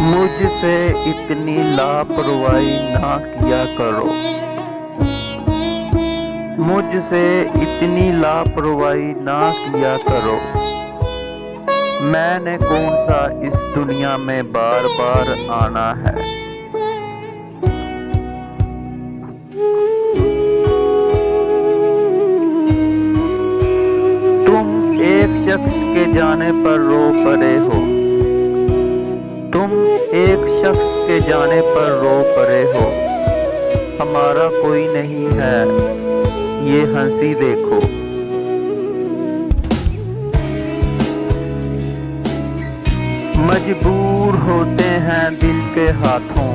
मुझसे इतनी लापरवाही ना किया करो। मुझसे इतनी लापरवाही ना किया करो। मैंने कौन सा इस दुनिया में बार बार आना है। तुम एक शख्स के जाने पर रो पड़े हो। तुम एक शख्स के जाने पर रो पड़े हो। हमारा कोई नहीं है, ये हंसी देखो। मजबूर होते हैं दिल के हाथों।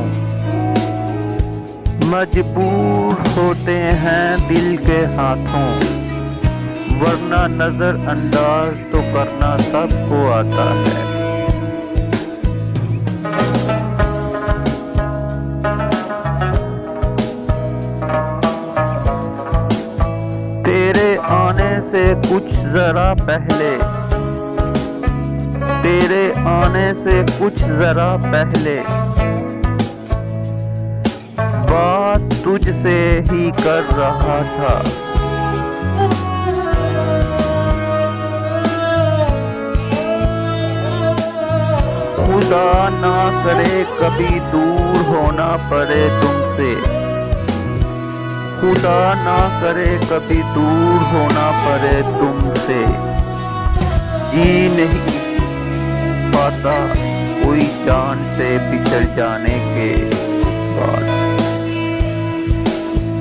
मजबूर होते हैं दिल के हाथों, वरना नजर अंदाज तो करना सबको आता है। तेरे आने से कुछ जरा पहले, तेरे आने से कुछ जरा पहले बात तुझसे ही कर रहा था। खुदा ना करे कभी दूर होना पड़े तुमसे। खुदा ना करे कभी दूर होना पड़े तुमसे। जी नहीं पाता कोई जान से बिछड़ जाने के बाद।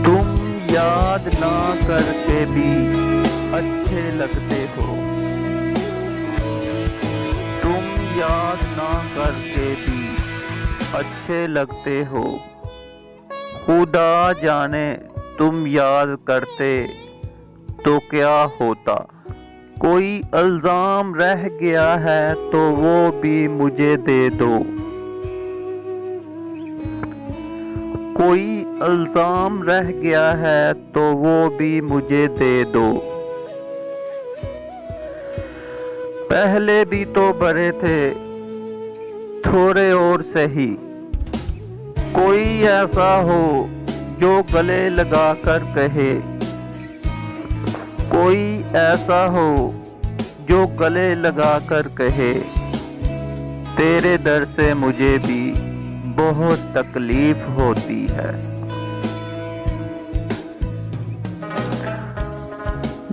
तुम याद ना करके भी अच्छे लगते हो। तुम याद ना करके भी अच्छे लगते हो। खुदा जाने तुम याद करते तो क्या होता। कोई इल्जाम रह गया है तो वो भी मुझे दे दो। कोई इल्जाम रह गया है तो वो भी मुझे दे दो। पहले भी तो बड़े थे थोड़े और सही। कोई ऐसा हो जो गले लगा कर कहे। कोई ऐसा हो जो गले लगा कर कहे, तेरे दर से मुझे भी बहुत तकलीफ होती है।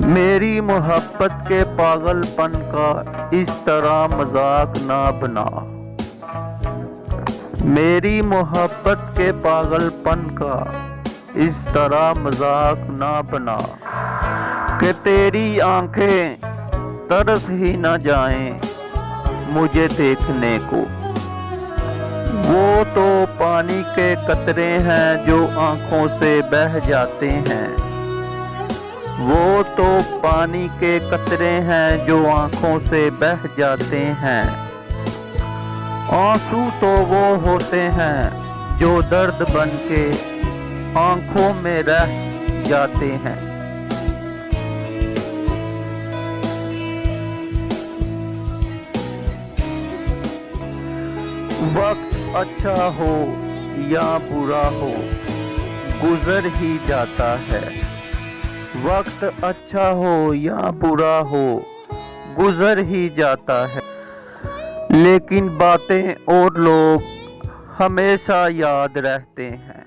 मेरी मोहब्बत के पागलपन का इस तरह मजाक ना बना। मेरी मोहब्बत के पागलपन का इस तरह मजाक ना बना कि तेरी आंखें तरस ही न जाएं मुझे देखने को। वो तो पानी के कतरे हैं जो आंखों से बह जाते हैं। वो तो पानी के कतरे हैं जो आंखों से बह जाते हैं। आंसू तो वो होते हैं जो दर्द बन के आंखों में रह जाते हैं। वक्त अच्छा हो या बुरा हो गुजर ही जाता है। वक्त अच्छा हो या बुरा हो गुजर ही जाता है। लेकिन बातें और लोग हमेशा याद रहते हैं।